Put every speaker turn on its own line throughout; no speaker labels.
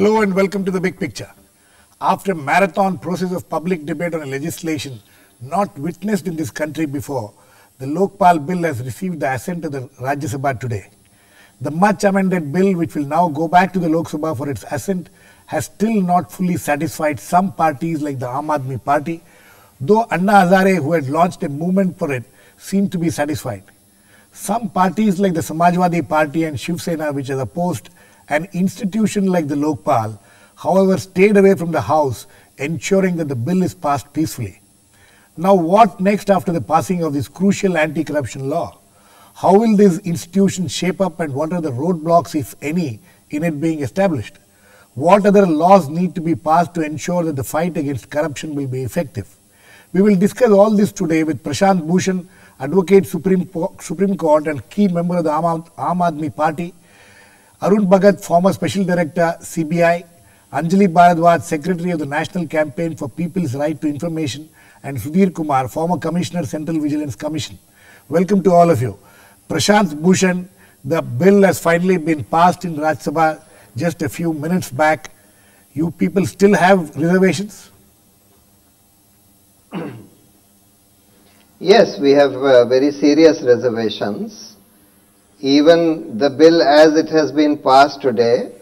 Hello and welcome to The Big Picture. After a marathon process of public debate on a legislation not witnessed in this country before, the Lokpal bill has received the assent of the Rajya Sabha today. The much amended bill, which will now go back to the Lok Sabha for its assent, has still not fully satisfied some parties like the Aadmi party, though Anna Hazare, who had launched a movement for it, seemed to be satisfied. Some parties like the Samajwadi Party and Shiv Sena, which has opposed an institution like the Lokpal, however, stayed away from the House, ensuring that the bill is passed peacefully. Now, what next after the passing of this crucial anti-corruption law? How will this institution shape up and what are the roadblocks, if any, in it being established? What other laws need to be passed to ensure that the fight against corruption will be effective? We will discuss all this today with Prashant, Bhushan, Advocate Supreme Court and key member of the Aadmi Party, Arun, Bhagat, former Special Director, CBI, Anjali, Bharadwaj, Secretary of the National Campaign for People's Right to Information, and Sudhir, Kumar, former Commissioner, Central Vigilance Commission. Welcome to all of you. Prashant, Bhushan, the bill has finally been passed in Rajya Sabha just a few minutes back. You people still have reservations?
Yes, we have very serious reservations. Even the bill as it has been passed today,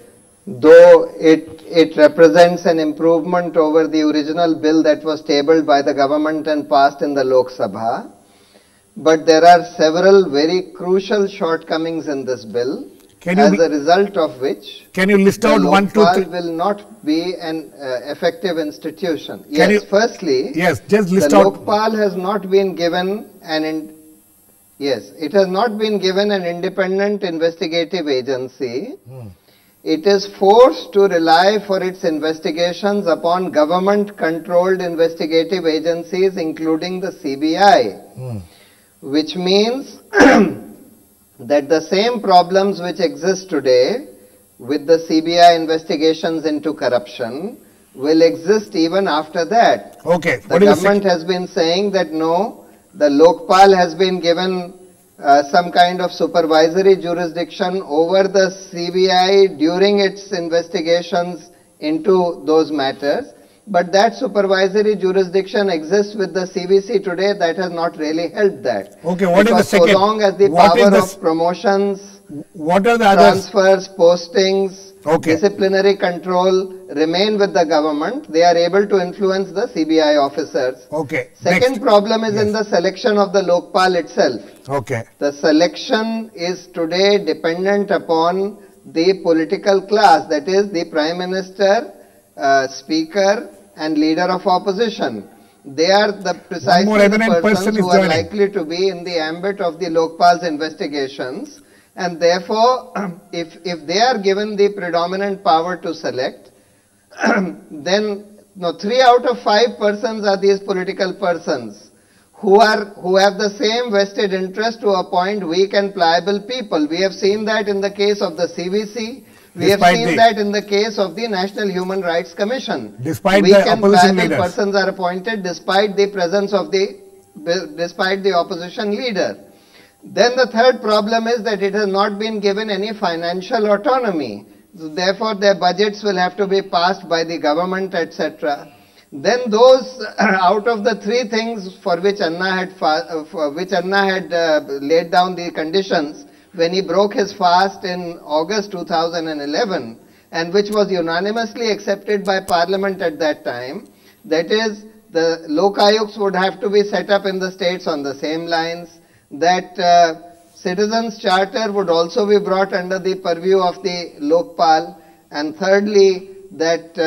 though it represents an improvement over the original bill that was tabled by the government and passed in the Lok Sabha, but there are several very crucial shortcomings in this bill, as a result of which
can you list out one, two, three?
Will not be an effective institution. Firstly,
just list
the
out.
Lokpal has not been given it has not been given an independent investigative agency. It is forced to rely for its investigations upon government-controlled investigative agencies, including the CBI, which means that the same problems which exist today with the CBI investigations into corruption will exist even after that.
Okay.
The government has been saying that no, the Lokpal has been given some kind of supervisory jurisdiction over the CBI during its investigations into those matters. But that supervisory jurisdiction exists with the CVC today. That has not really helped that.
Okay, what is the second?
So long as the power of promotions,
what are the
transfers, postings, disciplinary control remain with the government, they are able to influence the CBI officers.
Okay.
Second problem is in the selection of the Lokpal itself.
Okay.
The selection is today dependent upon the political class, that is the Prime Minister, Speaker and Leader of Opposition. They are precisely the persons who are likely to be in the ambit of the Lokpal's investigations, and therefore if they are given the predominant power to select, then 3 out of 5 persons are these political persons who have the same vested interest to appoint weak and pliable people. We have seen that in the case of the CVC. We have seen that in the case of the National Human Rights Commission.
Despite
weak
the
and
opposition
pliable
leaders.
persons are appointed despite the presence of despite the opposition leader. Then the third problem is that it has not been given any financial autonomy. So therefore, their budgets will have to be passed by the government, etc. Then those out of the 3 things for which Anna had laid down the conditions when he broke his fast in August 2011, and which was unanimously accepted by Parliament at that time, that is, the Lokayuks would have to be set up in the states on the same lines, that Citizens' Charter would also be brought under the purview of the Lokpal, and thirdly, that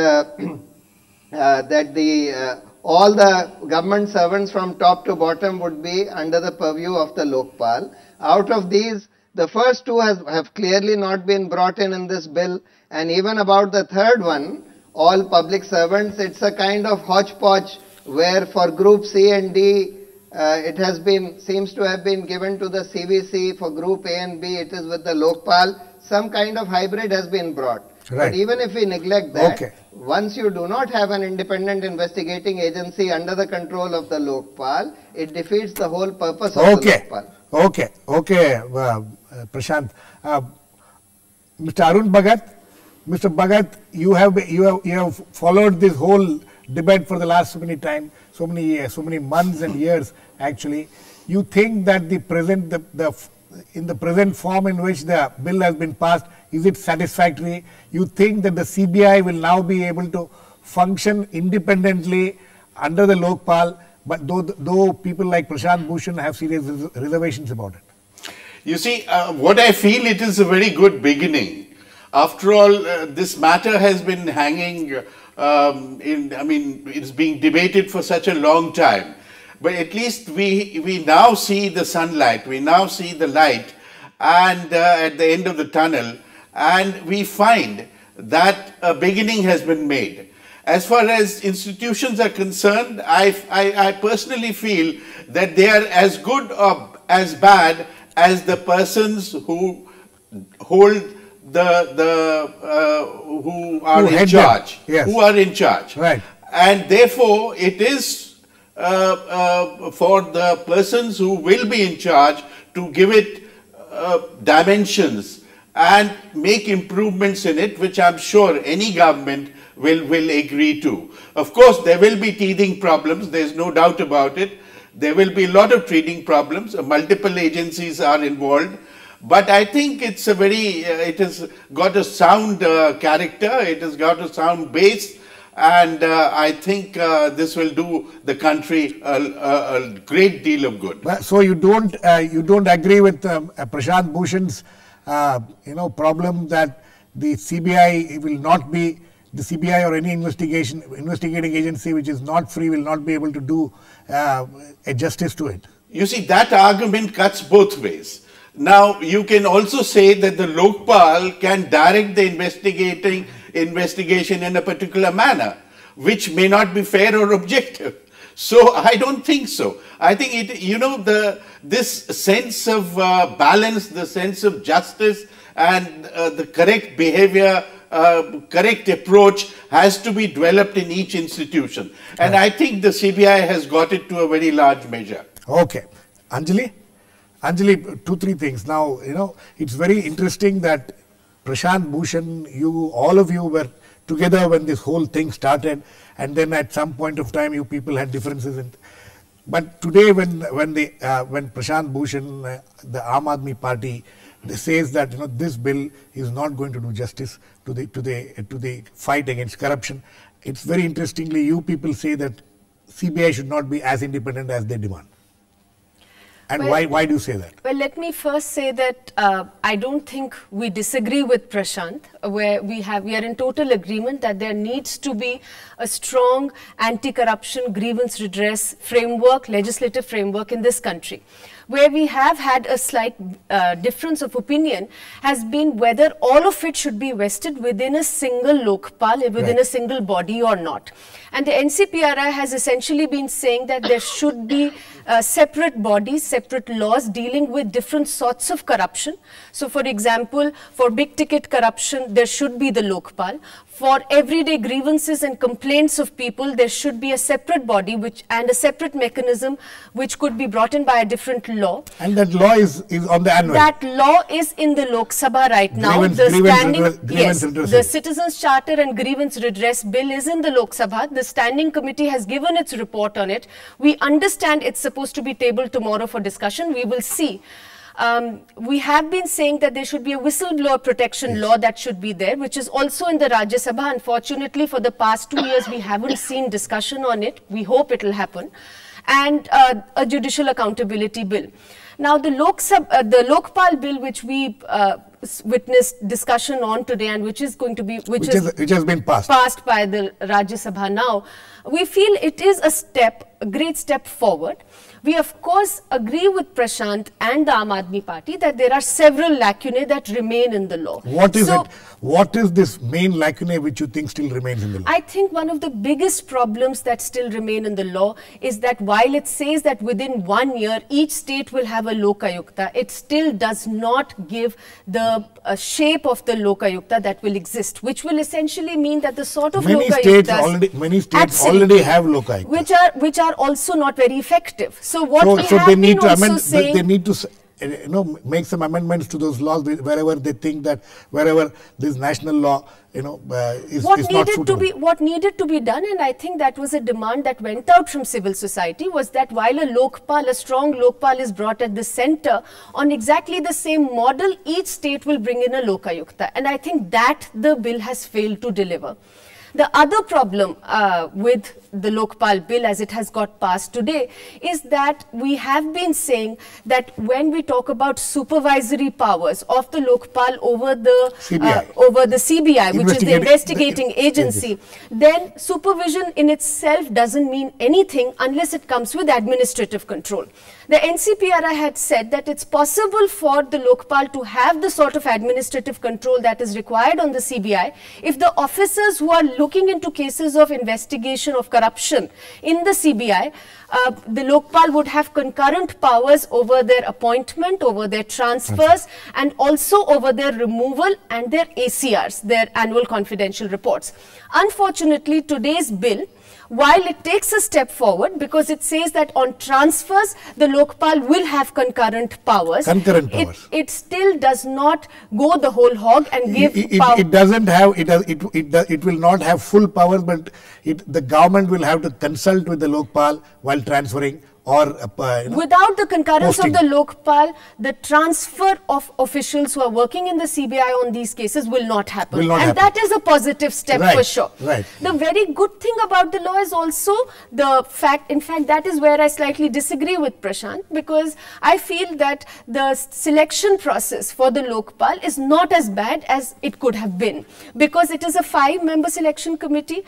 all the government servants from top to bottom would be under the purview of the Lokpal. Out of these, the first 2 have clearly not been brought in this bill, and even about the third one, all public servants, it's a kind of hodgepodge where for Group C and D, it seems to have been given to the CVC. For Group A and B, it is with the Lokpal. Some kind of hybrid has been brought.
Right.
But even if we neglect that, once you do not have an independent investigating agency under the control of the Lokpal, it defeats the whole purpose of the Lokpal.
Okay, Prashant. Mr. Arun Bhagat, Mr. Bhagat, you have followed this whole debate for the last so many time, so many months and years actually. You think that in the present form in which the bill has been passed, is it satisfactory? You think that the CBI will now be able to function independently under the Lokpal, but though people like Prashant Bhushan have serious reservations about it?
You see, what I feel, it is a very good beginning. After all, this matter has been hanging it's being debated for such a long time. But at least we now see the sunlight, we now see the light and at the end of the tunnel, and we find that a beginning has been made. As far as institutions are concerned, I personally feel that they are as good or as bad as the persons who hold who are in charge,
yes.
who are in charge.
Right.
And therefore, it is for the persons who will be in charge to give it dimensions and make improvements in it, which I'm sure any government will agree to. Of course, there will be teething problems, there's no doubt about it. There will be a lot of teething problems, multiple agencies are involved. But I think it's a it has got a sound character, it has got a sound base, and I think this will do the country a great deal of good.
So you don't agree with Prashant Bhushan's problem that the CBI will not be, the CBI or any investigating agency which is not free will not be able to do a justice to it?
You see, that argument cuts both ways. Now, you can also say that the Lokpal can direct the investigation in a particular manner, which may not be fair or objective. So, I don't think so. I think this sense of balance, the sense of justice and the correct behavior, correct approach has to be developed in each institution. And I think the CBI has got it to a very large measure.
Okay. Anjali, 2-3 things. Now, it's very interesting that Prashant Bhushan, all of you were together when this whole thing started, and then at some point of time you people had differences. But today when Prashant Bhushan, the Aadmi party, says that this bill is not going to do justice to the fight against corruption, it's very interestingly you people say that CBI should not be as independent as they demand. And why do you say that?
Well, let me first say that I don't think we disagree with Prashant, where we are in total agreement that there needs to be a strong anti-corruption grievance redress framework, legislative framework in this country. Where we have had a slight difference of opinion has been whether all of it should be vested within a single Lokpal, within a single body or not. And the NCPRI has essentially been saying that there should be separate bodies, separate laws dealing with different sorts of corruption. So, for example, for big ticket corruption, there should be the Lokpal. For everyday grievances and complaints of people, there should be a separate body and a separate mechanism which could be brought in by a different law.
And that law is on the annual.
That law is in the Lok Sabha right now. The Citizens Charter and Grievance Redress Bill is in the Lok Sabha. The Standing Committee has given its report on it. We understand it's supposed to be tabled tomorrow for discussion. We will see. We have been saying that there should be a whistleblower protection law that should be there, which is also in the Rajya Sabha. Unfortunately, for the past 2 years, we haven't seen discussion on it. We hope it will happen. And a judicial accountability bill. Now, the Lokpal bill, which we witnessed discussion on today, and which is going to be which has been passed by the Rajya Sabha now, we feel it is a great step forward. We of course agree with Prashant and the Aam Aadmi Party that there are several lacunae that remain in the law.
What is it? What is this main lacunae which you think still remains in the law?
I think one of the biggest problems that still remain in the law is that while it says that within 1 year each state will have a Lokayukta, it still does not give the shape of the Lokayukta that will exist, which will essentially mean that the sort of
many states already have Lokayuktas,
which are also not very effective. So what
they need to make some amendments to those laws wherever they think that wherever this national law is not suitable.
What needed to be done, and I think that was a demand that went out from civil society, was that while a strong Lokpal is brought at the center, on exactly the same model, each state will bring in a Lokayukta. And I think that the bill has failed to deliver. The other problem with the Lokpal bill as it has got passed today is that we have been saying that when we talk about supervisory powers of the Lokpal over the CBI, which is the investigating agency, then supervision in itself doesn't mean anything unless it comes with administrative control. The NCPRI had said that it's possible for the Lokpal to have the sort of administrative control that is required on the CBI if the officers who are looking into cases of investigation of corruption in the CBI, the Lokpal would have concurrent powers over their appointment, over their transfers, and also over their removal and their ACRs, their annual confidential reports. Unfortunately, today's bill, while it takes a step forward because it says that on transfers the Lokpal will have concurrent powers. It still does not go the whole hog and give power.
It will not have full powers, but the government will have to consult with the Lokpal while transferring or
without the concurrence of the Lokpal, the transfer of officials who are working in the CBI on these cases will not happen. That is a positive step for sure. The very good thing about the law is also the fact, in fact, that is where I slightly disagree with Prashant, because I feel that the selection process for the Lokpal is not as bad as it could have been, because it is a 5-member selection committee.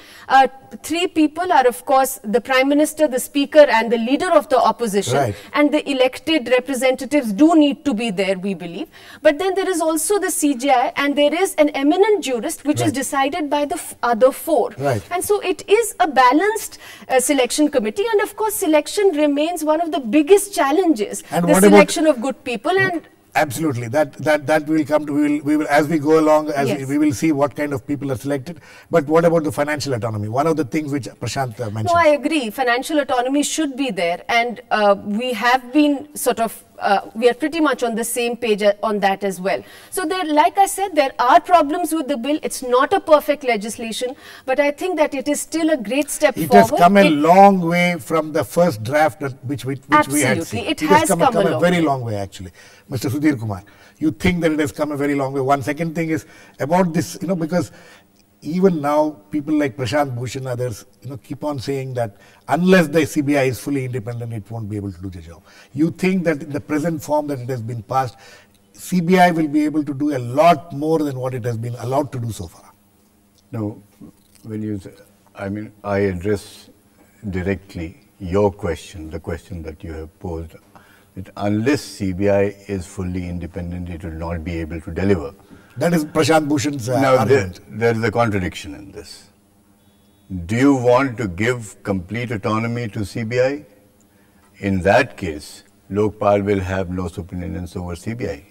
3 people are, of course, the Prime Minister, the Speaker, and the leader of the opposition, and the elected representatives do need to be there, we believe. But then there is also the CJI, and there is an eminent jurist which is decided by the other 4. And so it is a balanced selection committee, and of course selection remains one of the biggest challenges, and the selection of good people. And
absolutely, that will come to, we will as we go along, we will see what kind of people are selected. But what about the financial autonomy? One of the things which Prashant mentioned.
No, I agree. Financial autonomy should be there, and we have been sort of we are pretty much on the same page on that as well. So there, like I said, there are problems with the bill. It's not a perfect legislation, but I think that it is still a great step forward.
It has come a long way from the first draft which we had seen.
It has come
a very long way, actually. Mr. Sudhir Kumar, you think that it has come a very long way. One second thing is about this, because even now people like Prashant, Bhushan, others, keep on saying that unless the CBI is fully independent, it won't be able to do the job. You think that in the present form that it has been passed, CBI will be able to do a lot more than what it has been allowed to do so far?
No, when you say, I address directly your question, the question that you have posed, that unless CBI is fully independent, it will not be able to deliver.
That is Prashant Bhushan's argument.
There is a contradiction in this. Do you want to give complete autonomy to CBI? In that case, Lokpal will have no superintendence over CBI.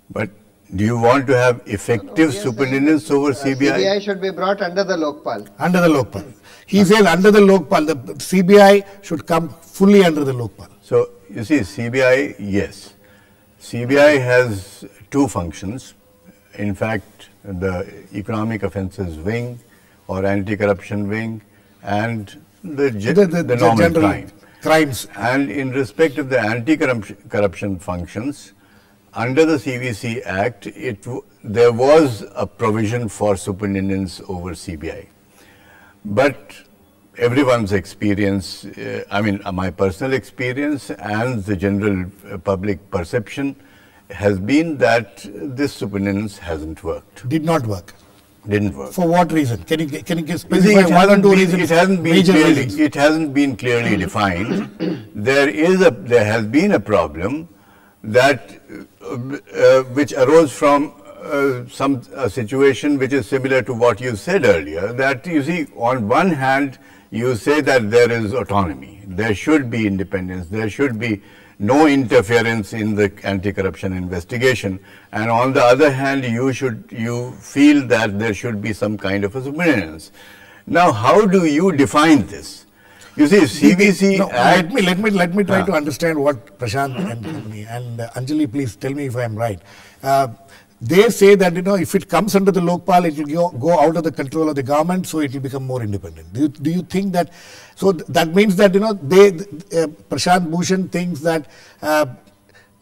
But do you want to have effective superintendence over CBI?
CBI should be brought under the Lokpal.
Under the Lokpal. He says under the Lokpal, the CBI should come fully under the Lokpal.
So, you see, CBI, yes. CBI has 2 functions. In fact, the economic offences wing or anti-corruption wing and the normal
crimes.
And in respect of the anti-corruption functions, under the CVC Act, there was a provision for superintendence over CBI. But everyone's experience, my personal experience and the general public perception has been that this superintendence hasn't worked.
Did not work.
Didn't work.
For what reason? Can you specify one or 2 reasons?
It hasn't been clearly defined. There has been a problem that which arose from a situation which is similar to what you said earlier, that you see, on one hand you say that there is autonomy, there should be independence, there should be no interference in the anti-corruption investigation, and on the other hand you feel that there should be some kind of a superintendence. Now, how do you define this? You see, CVC
let me try to understand what Prashant and Anjali, please tell me if I am right. They say that, if it comes under the Lokpal, it will go out of the control of the government, so it will become more independent. Do you think that? So that means that, Prashant Bhushan thinks that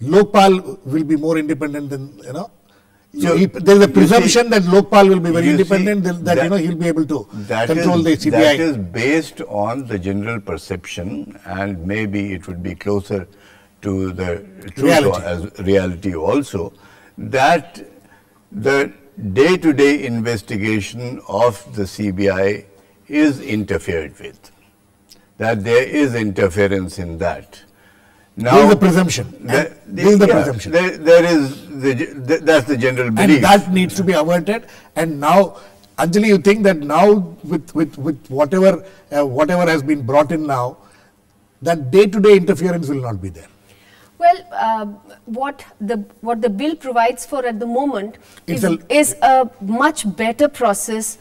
Lokpal will be more independent than, So there is a presumption that Lokpal will be very independent, that he'll be able to control the CBI.
That is based on the general perception, and maybe it would be closer to the reality also, that the day-to-day investigation of the CBI is interfered with, that there is interference in that. Now,
there is a presumption. There is the presumption.
That's the general belief.
And that needs to be averted. And now, Anjali, you think that now with whatever has been brought in now, that day-to-day interference will not be there?
Well, what the bill provides for at the moment is a much better process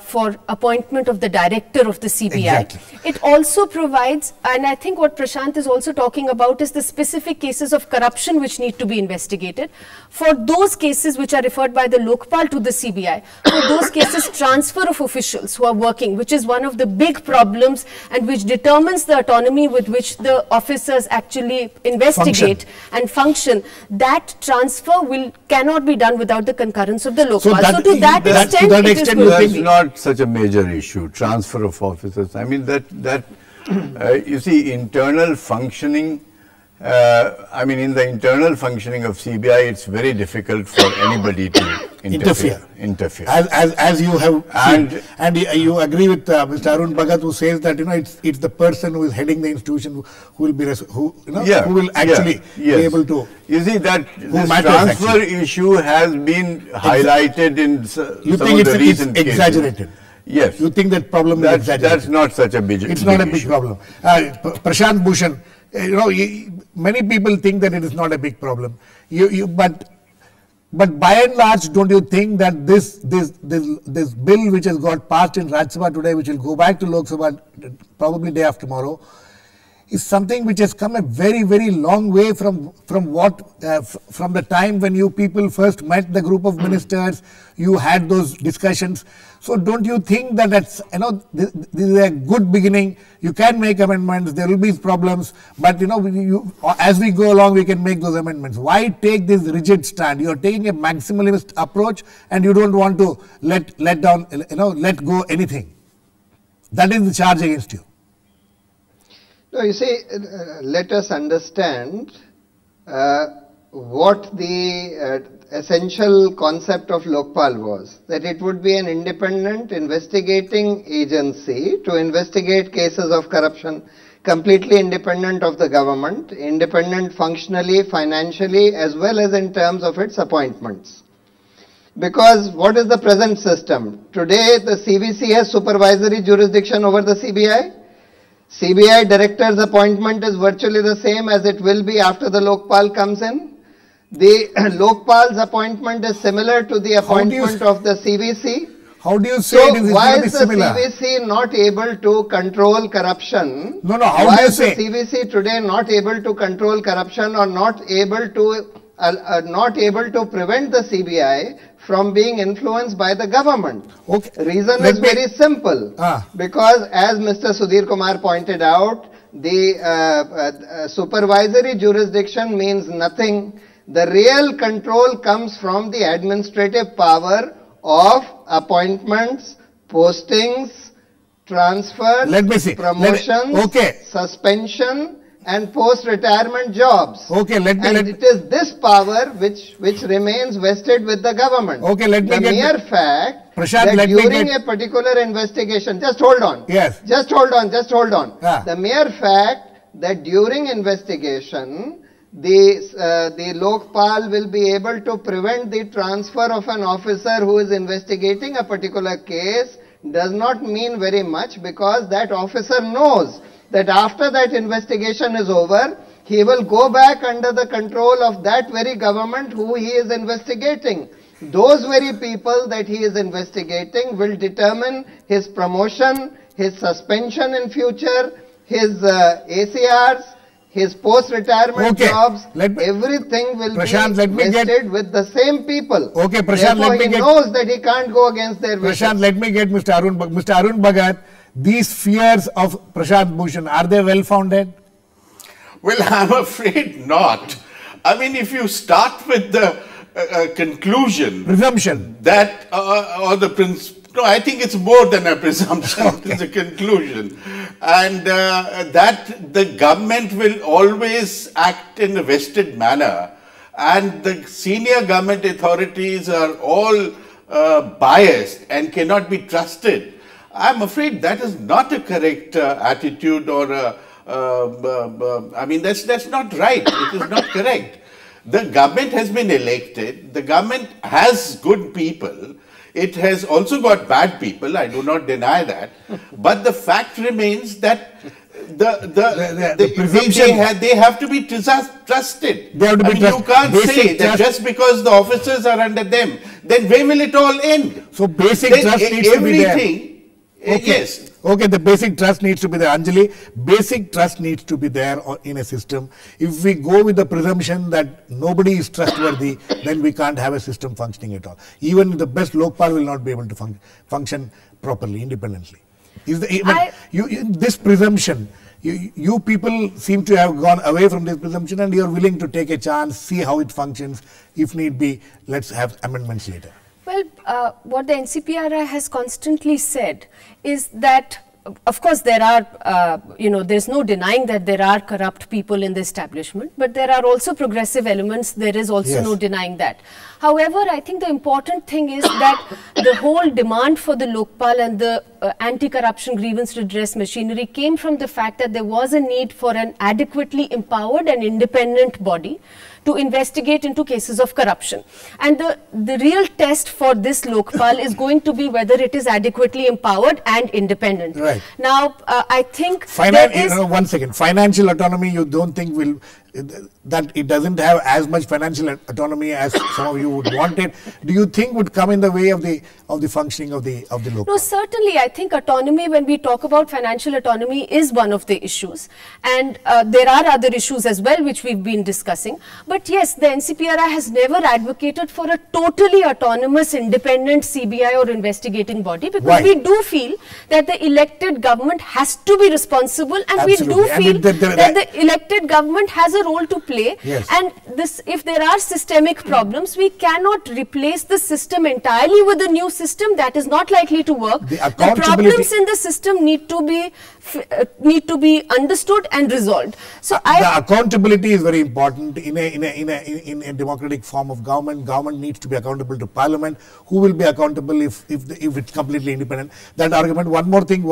for appointment of the director of the CBI.
Exactly.
It also provides, and I think what Prashant is also talking about, is the specific cases of corruption which need to be investigated. For those cases which are referred by the Lokpal to the CBI, for those cases, transfer of officials who are working, which is one of the big problems and which determines the autonomy with which the officers actually investigate and function, that transfer cannot be done without the concurrence of the Lokpal. So to that extent, it is going to be
not such a major issue, transfer of officers. I mean, you see, internal functioning, in the internal functioning of CBI, it's very difficult for anybody to interfere.
As you have seen. And you agree with Mr. Arun Bhagat, who says that, it's the person who is heading the institution who will actually be able to.
You see, that this transfer issue has been highlighted in some of the recent cases.
Exaggerated?
Yes.
You think that problem is exaggerated?
That's not such a big issue.
It's not a big problem. Prashant Bhushan, many people think that it is not a big problem. But by and large, don't you think that this bill which has got passed in Rajya Sabha today, which will go back to Lok Sabha probably day after tomorrow, is something which has come a very, very long way from the time when you people first met the group of ministers, you had those discussions. So don't you think that this is a good beginning? You can make amendments, there will be problems, but as we go along, we can make those amendments. Why take this rigid stand? You are taking a maximalist approach, and you don't want to let go anything. That is the charge against you.
No, you see, let us understand what the essential concept of Lokpal was, that it would be an independent investigating agency to investigate cases of corruption, completely independent of the government, independent functionally, financially, as well as in terms of its appointments. Because what is the present system? Today, the CVC has supervisory jurisdiction over the CBI. CBI director's appointment is virtually the same as it will be after the Lokpal comes in. The Lokpal's appointment is similar to the appointment of the CVC.
How do you say
so
it is
why is the
similar?
CVC not able to control corruption?
No, how do you say?
Why is the CVC today not able to control corruption or not able to prevent the CBI from being influenced by the government?
Okay.
Reason is very simple. Because as Mr. Sudhir Kumar pointed out, the supervisory jurisdiction means nothing. The real control comes from the administrative power of appointments, postings, transfers, promotions, suspension, and post-retirement jobs. It is this power which remains vested with the government. The mere fact that during a particular investigation, just hold on.
Yes.
Just hold on. The mere fact that during investigation, the Lokpal will be able to prevent the transfer of an officer who is investigating a particular case does not mean very much, because that officer knows that after that investigation is over, he will go back under the control of that very government who he is investigating. Those very people that he is investigating will determine his promotion, his suspension in future, his ACRs, his post-retirement jobs, everything will
Prashant,
be vested with the same people.
Okay, Prashant,
therefore, he knows that he can't go against their wishes.
Prashant, let me get Mr. Arun. Mr. Arun Bhagat, these fears of Prashant Bhushan, are they well-founded?
Well, I'm afraid not. I mean, if you start with the conclusion,
presumption,
that or the principle. No, I think it's more than a presumption. It's a conclusion. And that the government will always act in a vested manner. And the senior government authorities are all biased and cannot be trusted. I'm afraid that is not a correct attitude, or I mean, that's not right. It is not correct. The government has been elected. The government has good people. It has also got bad people, I do not deny that. But the fact remains that they have to be trusted.
They have to be trusted.
You can't say that just because the officers are under them, then where will it all end?
So basic trust needs to be there. Okay.
Yes.
Okay, the basic trust needs to be there. Anjali, basic trust needs to be there in a system. If we go with the presumption that nobody is trustworthy, then we can't have a system functioning at all. Even the best Lokpal will not be able to function properly, independently. This presumption, you people seem to have gone away from this presumption, and you are willing to take a chance, see how it functions. If need be, let's have amendments later.
Well, what the NCPRI has constantly said is that, of course, there are, there's no denying that there are corrupt people in the establishment, but there are also progressive elements. There is also no denying that. However, I think the important thing is that the whole demand for the Lokpal and the anti-corruption grievance redress machinery came from the fact that there was a need for an adequately empowered and independent body to investigate into cases of corruption. And the real test for this Lokpal is going to be whether it is adequately empowered and independent.
Right.
Now, I think
one second. Financial autonomy, you don't think will that it doesn't have as much financial autonomy as some of you would want it? Do you think would come in the way of the functioning of the Lokpal?
No, certainly. I think autonomy, when we talk about financial autonomy, is one of the issues, and there are other issues as well which we've been discussing. But yes, the NCPRI has never advocated for a totally autonomous, independent CBI or investigating body, because we do feel that the elected government has to be responsible, and
Absolutely.
We do feel that the elected government has a role to play.
Yes.
And if there are systemic problems, we cannot replace the system entirely with a new system. That is not likely to work. The problems in the system need to be understood and resolved. So
the accountability is very important in a democratic form of government. Government needs to be accountable to Parliament. Who will be accountable if it's completely independent? That argument. One more thing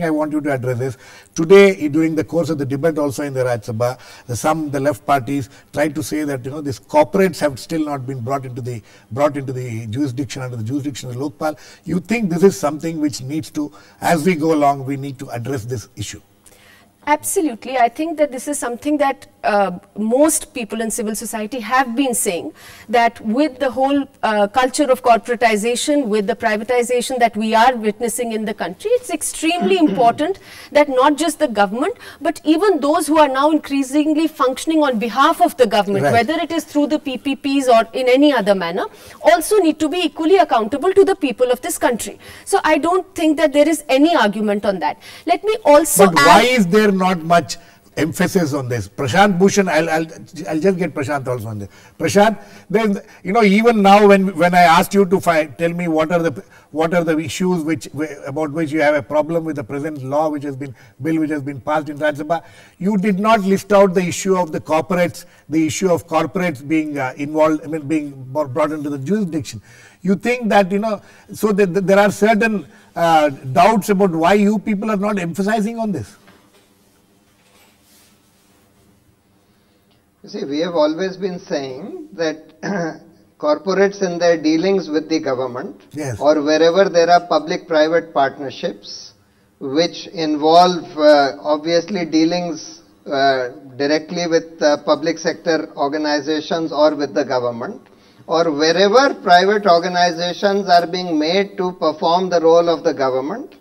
I want you to address is, today during the course of the debate also in the Rajya Sabha, the left parties tried to say that these corporates have still not been brought into the jurisdiction, under the jurisdiction of the Lokpal. You think this is something which needs to, as we go along, we need to address this issue?
Absolutely. I think that this is something that most people in civil society have been saying, that with the whole culture of corporatization, with the privatization that we are witnessing in the country, it's extremely important that not just the government, but even those who are now increasingly functioning on behalf of the government, whether it is through the PPPs or in any other manner, also need to be equally accountable to the people of this country. So I don't think that there is any argument on that. Let me also
But why is there not much emphasis on this? Prashant Bhushan, I'll just get Prashant also on this. Prashant, then even now when I asked you to tell me what are the issues about which you have a problem with the present law which has been passed in Rajya Sabha, you did not list out the issue of the corporates, being involved, being brought into the jurisdiction. You think that so that there are certain doubts about why you people are not emphasizing on this?
You see, we have always been saying that corporates in their dealings with the government, or wherever there are public-private partnerships which involve obviously dealings directly with public sector organizations or with the government, or wherever private organizations are being made to perform the role of the government,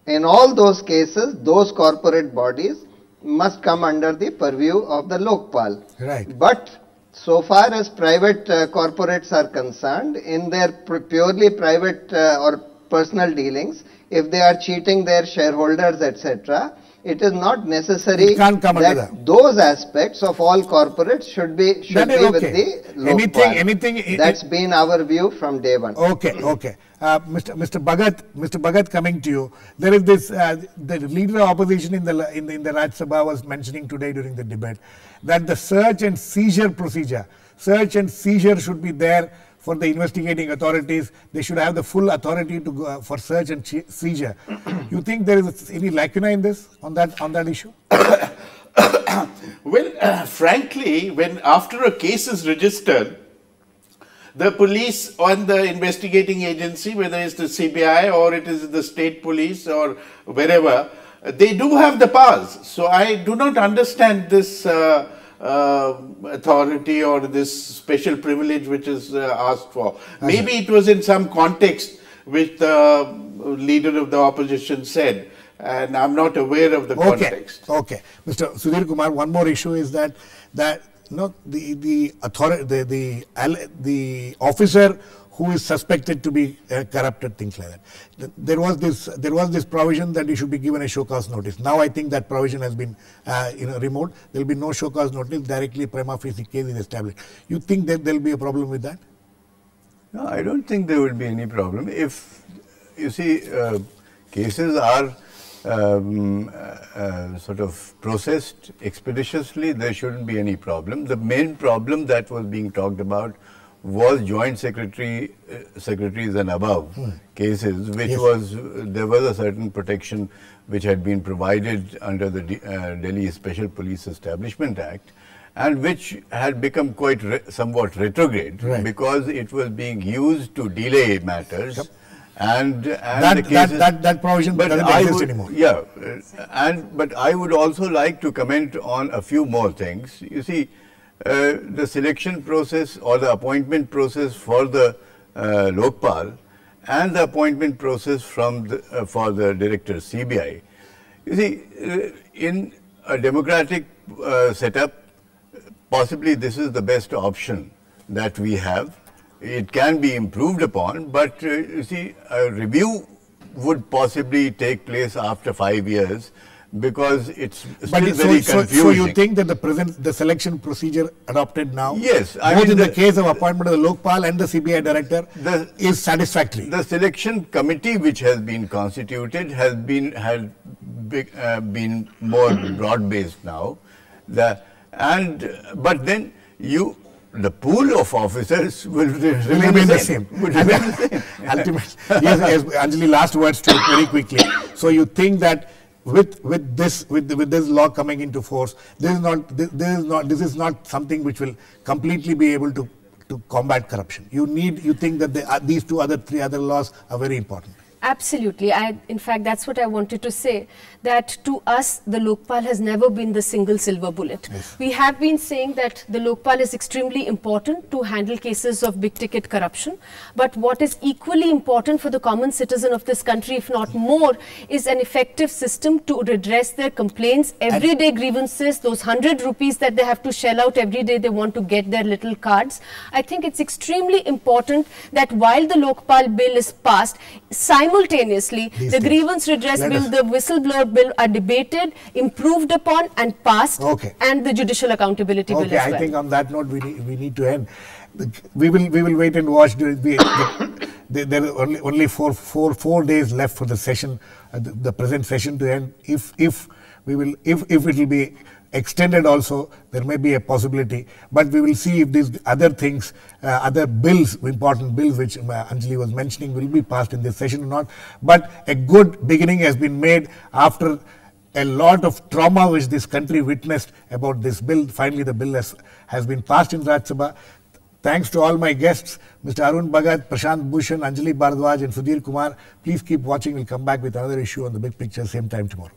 In all those cases, those corporate bodies must come under the purview of the Lokpal.
Right.
But so far as private corporates are concerned, in their purely private or personal dealings, if they are cheating their shareholders, etc., it is not necessary that those aspects of all corporates should be with the Lokpal. That's been our view from day one.
Okay. Mr. Bhagat, coming to you. There is this the leader of opposition in the Rajya Sabha was mentioning today during the debate that the search and seizure procedure should be there for the investigating authorities. They should have the full authority to go for search and seizure. You think there is any lacuna in this on that issue?
Well, frankly, when after a case is registered, the police and the investigating agency, whether it's the CBI or it is the state police or wherever, they do have the powers. So I do not understand this authority or this special privilege which is asked for. Maybe it was in some context which the leader of the opposition said, and I'm not aware of the context.
Okay. Mr. Sudhir Kumar, one more issue is that the officer who is suspected to be corrupted, things like that. There was this provision that he should be given a show cause notice. Now I think that provision has been removed. There will be no show cause notice. Directly prima facie case is established. You think that there will be a problem with that?
No, I don't think there will be any problem. If you see, cases are sort of processed expeditiously, there shouldn't be any problem. The main problem that was being talked about was joint secretaries and above cases, which there was a certain protection which had been provided under the Delhi Special Police Establishment Act, and which had become quite somewhat retrograde because it was being used to delay matters.
Yep.
And
that provision doesn't exist anymore.
Yeah, but I would also like to comment on a few more things. You see, the selection process or the appointment process for the Lokpal and the appointment process for the director CBI. You see, in a democratic setup, possibly this is the best option that we have. It can be improved upon, but you see, a review would possibly take place after 5 years because it's still very confusing.
So you think that the selection procedure adopted now,
yes,
both in the case of appointment of the Lokpal and the CBI director, is satisfactory?
The selection committee which has been constituted has been more broad-based now, but then the pool of officers will remain the same.
Ultimately, yes, Anjali, last words to it very quickly. So you think that with this law coming into force, this is not something which will completely be able to combat corruption. You think that these three other laws are very important.
Absolutely. In fact, that's what I wanted to say, that to us, the Lokpal has never been the single silver bullet. Yes. We have been saying that the Lokpal is extremely important to handle cases of big ticket corruption. But what is equally important for the common citizen of this country, if not more, is an effective system to redress their complaints, everyday grievances, those 100 rupees that they have to shell out every day they want to get their little cards. I think it's extremely important that while the Lokpal bill is passed, simultaneously, the grievance redress bill, the whistleblower bill are debated, improved upon and passed, and the judicial accountability bill as well.
I think on that note, we need to end. We will wait and watch. There are only four days left for the session, the present session to end. If it will be extended also, there may be a possibility, but we will see if these other things, other bills, important bills which Anjali was mentioning, will be passed in this session or not. But a good beginning has been made after a lot of trauma which this country witnessed about this bill. Finally, the bill has been passed in Rajya Sabha. Thanks to all my guests, Mr. Arun, Bhagat, Prashant, Bhushan, Anjali, Bharadwaj and Sudhir, Kumar. Please keep watching. We'll come back with another issue on The Big Picture, same time tomorrow.